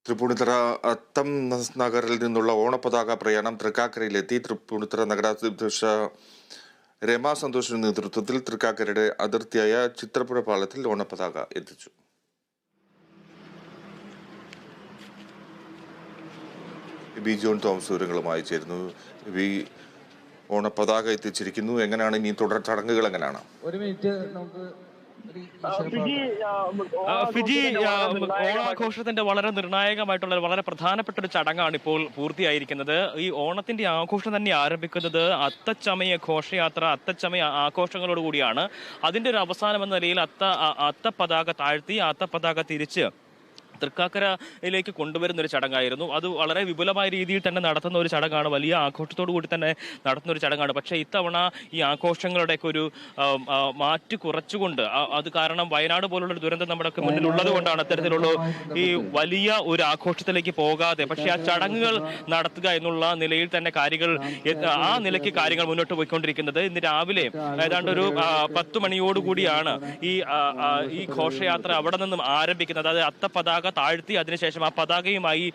തൃപ്പൂണിത്തുറ അത്തം നഗറിൽ നിന്നുള്ള ഓണപ്പതാക പ്രയാണം തൃക്കാക്കരയിലെത്തി. തൃപ്പൂണിത്തുറ നഗരാധ്യക്ഷ രമ സന്തോഷിന്റെ നേതൃത്വത്തിൽ തൃക്കാക്കരയുടെ അതിർത്തിയായ ചിത്രപ്പുഴ പാലത്തിൽ ഓണപ്പതാക എത്തിച്ചു. ബി ജോൺ തോമസ് വിവരങ്ങളുമായി ചേരുന്നു. ഓണപ്പതാക എത്തിച്ചിരിക്കുന്നു. എങ്ങനെയാണ് ഇനി തുടർ ചടങ്ങുകൾ? എങ്ങനെയാണ്? ഒരു മിനിറ്റ് നമുക്ക് ഫിജി, ഓണാഘോഷത്തിന്റെ വളരെ നിർണായകമായിട്ടുള്ള വളരെ പ്രധാനപ്പെട്ട ഒരു ചടങ്ങാണ് ഇപ്പോൾ പൂർത്തിയായിരിക്കുന്നത്. ഈ ഓണത്തിന്റെ ആഘോഷം തന്നെ ആരംഭിക്കുന്നത് അത്തച്ചമയ ഘോഷയാത്ര, അത്തച്ചമയ ആഘോഷങ്ങളോട് കൂടിയാണ്. അതിന്റെ ഒരു അവസാനം എന്ന നിലയിൽ അത്തപ്പതാക താഴ്ത്തി അത്തപ്പതാക തിരിച്ച് തൃക്കാക്കരയിലേക്ക് കൊണ്ടുവരുന്ന ഒരു ചടങ്ങായിരുന്നു. അത് വളരെ വിപുലമായ രീതിയിൽ തന്നെ നടത്തുന്ന ഒരു ചടങ്ങാണ്, വലിയ ആഘോഷത്തോടു കൂടി തന്നെ നടത്തുന്ന ഒരു ചടങ്ങാണ്. പക്ഷേ ഇത്തവണ ഈ ആഘോഷങ്ങളുടെയൊക്കെ ഒരു മാറ്റി കുറച്ചുകൊണ്ട്, അത് കാരണം വയനാട് പോലുള്ള ഒരു ദുരന്തം നമ്മുടെ മുന്നിൽ ഉള്ളത് കൊണ്ടാണ് അത്തരത്തിലുള്ള ഈ വലിയ ഒരു ആഘോഷത്തിലേക്ക് പോകാതെ പക്ഷേ ആ ചടങ്ങുകൾ നടത്തുക എന്നുള്ള നിലയിൽ തന്നെ കാര്യങ്ങൾ ആ നിലയ്ക്ക് കാര്യങ്ങൾ മുന്നോട്ട് പോയിക്കൊണ്ടിരിക്കുന്നത്. ഇന്ന് രാവിലെ ഏതാണ്ട് ഒരു 10 മണിയോടുകൂടിയാണ് ഈ ഘോഷയാത്ര അവിടെ നിന്നും ആരംഭിക്കുന്നത്. അത് അത്തപ്പതാക താഴ്ത്തി അതിനുശേഷം ആ പതാകയുമായി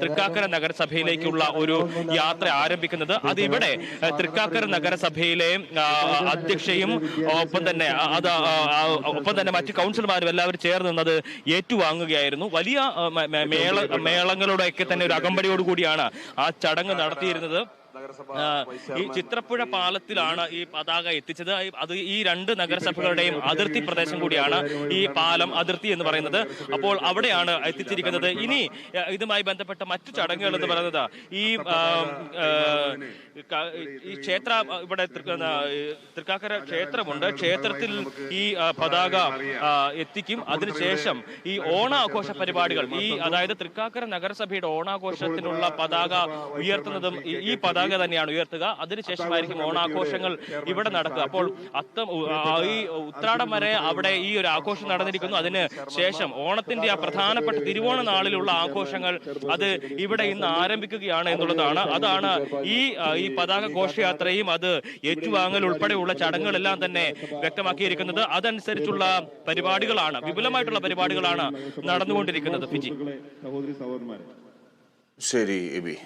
തൃക്കാക്കര നഗരസഭയിലേക്കുള്ള ഒരു യാത്ര ആരംഭിക്കുന്നത്. അത് ഇവിടെ തൃക്കാക്കര നഗരസഭയിലെ അധ്യക്ഷയും ഒപ്പം തന്നെ മറ്റു കൗൺസിലർമാരും എല്ലാവരും ചേർന്ന് നിന്നത് ഏറ്റുവാങ്ങുകയായിരുന്നു. വലിയ മേളങ്ങളുടെയൊക്കെ തന്നെ ഒരു അകമ്പടിയോടുകൂടിയാണ് ആ ചടങ്ങ് നടത്തിയിരുന്നത്. ഈ ചിത്രപ്പുഴ പാലത്തിലാണ് ഈ പതാക എത്തിച്ചത്. അത് ഈ 2 നഗരസഭകളുടെയും അതിർത്തി പ്രദേശം കൂടിയാണ് ഈ പാലം അതിർത്തി എന്ന് പറയുന്നത്. അപ്പോൾ അവിടെയാണ് എത്തിച്ചിരിക്കുന്നത്. ഇനി ഇതുമായി ബന്ധപ്പെട്ട മറ്റു ചടങ്ങുകൾ എന്ന് പറയുന്നത് ഈ ക്ഷേത്ര, ഇവിടെ തൃക്കാക്കര ക്ഷേത്രമുണ്ട്. ക്ഷേത്രത്തിൽ ഈ പതാക എത്തിക്കും. അതിനുശേഷം ഈ ഓണാഘോഷ പരിപാടികൾ, അതായത് തൃക്കാക്കര നഗരസഭയുടെ ഓണാഘോഷത്തിനുള്ള പതാക ഉയർത്തുന്നതും ഈ പതാക തന്നെയാണ് ഉയർത്തുക. അതിനുശേഷമായിരിക്കും ഓണാഘോഷങ്ങൾ ഇവിടെ നടക്കുക. അപ്പോൾ ഈ ഉത്രാടം വരെ അവിടെ ഈ ഒരു ആഘോഷം നടന്നിരിക്കുന്നു. അതിന് ശേഷം ഓണത്തിന്റെ ആ പ്രധാനപ്പെട്ട തിരുവോണ നാളിലുള്ള ആഘോഷങ്ങൾ അത് ഇവിടെ ഇന്ന് ആരംഭിക്കുകയാണ് എന്നുള്ളതാണ്. അതാണ് ഈ പതാക ഘോഷയാത്രയും അത് ഏറ്റുവാങ്ങൽ ഉൾപ്പെടെയുള്ള ചടങ്ങുകളെല്ലാം തന്നെ വ്യക്തമാക്കിയിരിക്കുന്നത്. അതനുസരിച്ചുള്ള പരിപാടികളാണ്, വിപുലമായിട്ടുള്ള പരിപാടികളാണ് നടന്നുകൊണ്ടിരിക്കുന്നത്. ഫിജി, ശരി എബി.